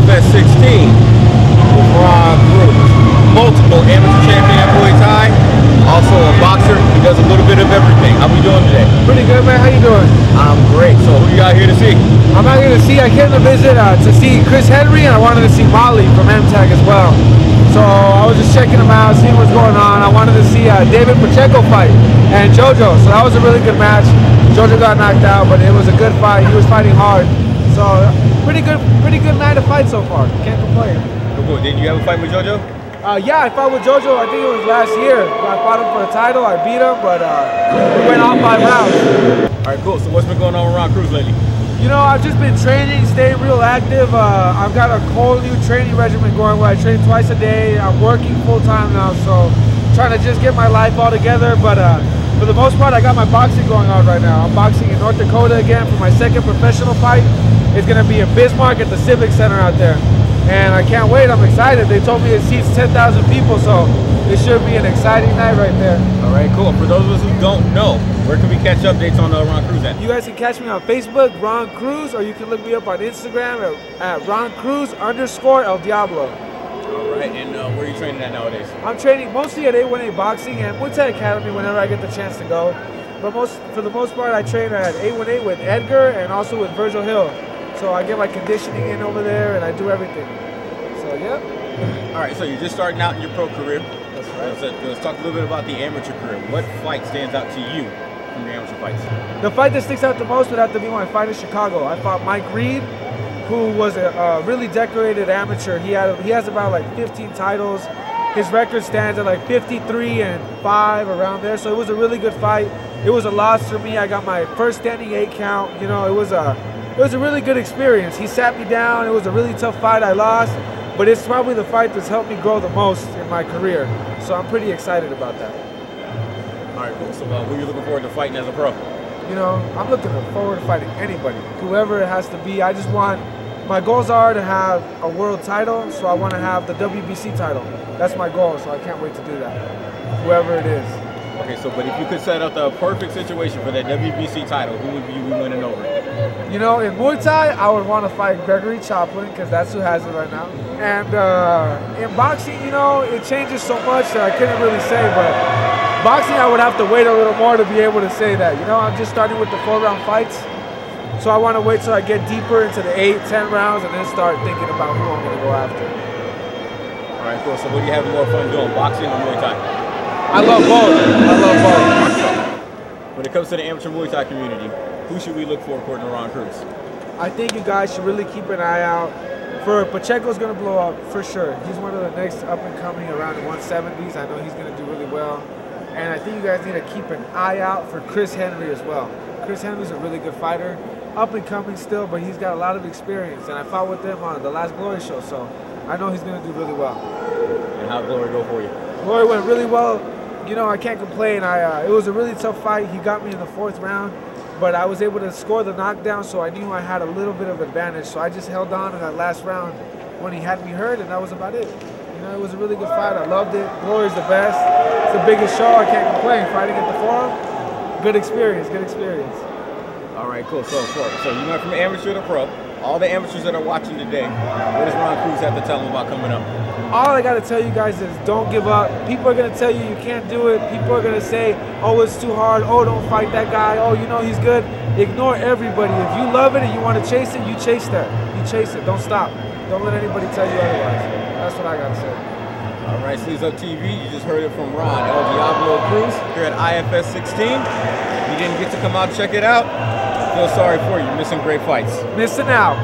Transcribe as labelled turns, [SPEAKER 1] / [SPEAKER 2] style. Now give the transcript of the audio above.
[SPEAKER 1] IFS 16 with Cruz. Multiple amateur champion at Muay Thai. Also a boxer. He does a little bit of everything. How we doing today?
[SPEAKER 2] Pretty good, man. How you doing?
[SPEAKER 1] I'm great. So who you out here to see?
[SPEAKER 2] I'm out here to see. I came to visit to see Chris Henry, and I wanted to see Molly from MTAG as well. So I was just checking them out, seeing what's going on. I wanted to see David Pacheco fight and JoJo. So that was a really good match. JoJo got knocked out, but it was a good fight. He was fighting hard. So pretty good night of fight so far. Can't complain.
[SPEAKER 1] Cool. Did you have a fight with JoJo?
[SPEAKER 2] Yeah, I fought with JoJo. I think it was last year. I fought him for a title. I beat him, but we went off 5 rounds.
[SPEAKER 1] All right, cool. So what's been going on with Cruz lately?
[SPEAKER 2] You know, I've just been training, staying real active. I've got a whole new training regimen going where I train twice a day. I'm working full time now, so trying to just get my life all together. But for the most part, I got my boxing going on right now. I'm boxing in North Dakota again for my second professional fight. It's going to be in Bismarck at the Civic Center out there. And I can't wait, I'm excited. They told me it seats 10,000 people, so it should be an exciting night right there.
[SPEAKER 1] All right, cool. For those of us who don't know, where can we catch updates on Cruz at?
[SPEAKER 2] You guys can catch me on Facebook, Ron Cruz, or you can look me up on Instagram at Ron Cruz _El Diablo.
[SPEAKER 1] All right, and where are you training at nowadays?
[SPEAKER 2] I'm training mostly at A1A Boxing and Muay Thai Academy whenever I get the chance to go. But for the most part, I train at A1A with Edgar and also with Virgil Hill. So I get my conditioning in over there and I do everything. So, yeah.
[SPEAKER 1] All right, so you're just starting out in your pro career.
[SPEAKER 2] That's right.
[SPEAKER 1] Let's talk a little bit about the amateur career. What fight stands out to you from your amateur fights?
[SPEAKER 2] The fight that sticks out the most would have to be my fight in Chicago. I fought Mike Reed, who was a really decorated amateur. He has about like 15 titles. His record stands at like 53-5 around there. So it was a really good fight. It was a loss for me. I got my first standing 8 count. You know, it was a really good experience. He sat me down. It was a really tough fight. I lost, but it's probably the fight that's helped me grow the most in my career. So I'm pretty excited about that.
[SPEAKER 1] All right, cool. So who are you looking forward to fighting as a pro?
[SPEAKER 2] You know, I'm looking forward to fighting anybody, whoever it has to be. I just want, my goals are to have a world title, so I want to have the WBC title. That's my goal, so I can't wait to do that, whoever it is.
[SPEAKER 1] Okay, so but if you could set up the perfect situation for that WBC title, who would you be winning over?
[SPEAKER 2] You know, in Muay Thai, I would want to fight Gregory Choplin because that's who has it right now. And in boxing, you know, it changes so much that I couldn't really say, but boxing, I would have to wait a little more to be able to say that. You know, I'm just starting with the 4-round fights, so I want to wait till I get deeper into the 8, 10 rounds and then start thinking about who I'm going to go after.
[SPEAKER 1] All right, cool. So what do you have more fun doing, boxing or Muay Thai?
[SPEAKER 2] I love both. I love both.
[SPEAKER 1] When it comes to the amateur Muay Thai community, who should we look for according to Ron Cruz?
[SPEAKER 2] I think you guys should really keep an eye out for Pacheco's going to blow up for sure. He's one of the next up and coming around the 170s. I know he's going to do really well. And I think you guys need to keep an eye out for Chris Henry as well. Chris Henry's a really good fighter, up and coming still, but he's got a lot of experience. And I fought with him on the last Glory show, so I know he's going to do really well.
[SPEAKER 1] And how'd Glory go for you?
[SPEAKER 2] Glory went really well. You know, I can't complain. It was a really tough fight. He got me in the 4th round, but I was able to score the knockdown, so I knew I had a little bit of advantage. So I just held on in that last round when he had me hurt, and that was about it. You know, it was a really good fight. I loved it. Glory's the best. It's the biggest show. I can't complain. Fighting at the Forum, good experience, good experience.
[SPEAKER 1] All right, cool. So you went from amateur to pro. All the amateurs that are watching today, what does Ron Cruz have to tell them about coming up?
[SPEAKER 2] All I got to tell you guys is don't give up. People are going to tell you you can't do it. People are going to say, oh, it's too hard. Oh, don't fight that guy. Oh, you know he's good. Ignore everybody. If you love it and you want to chase it, you chase that. You chase it. Don't stop. Don't let anybody tell you otherwise. That's what I got to say.
[SPEAKER 1] All right, Sleeves Up TV, you just heard it from Ron, El Diablo Cruz, here at IFS 16. If you didn't get to come out and check it out, I feel sorry for you. You're missing great fights.
[SPEAKER 2] Missing out.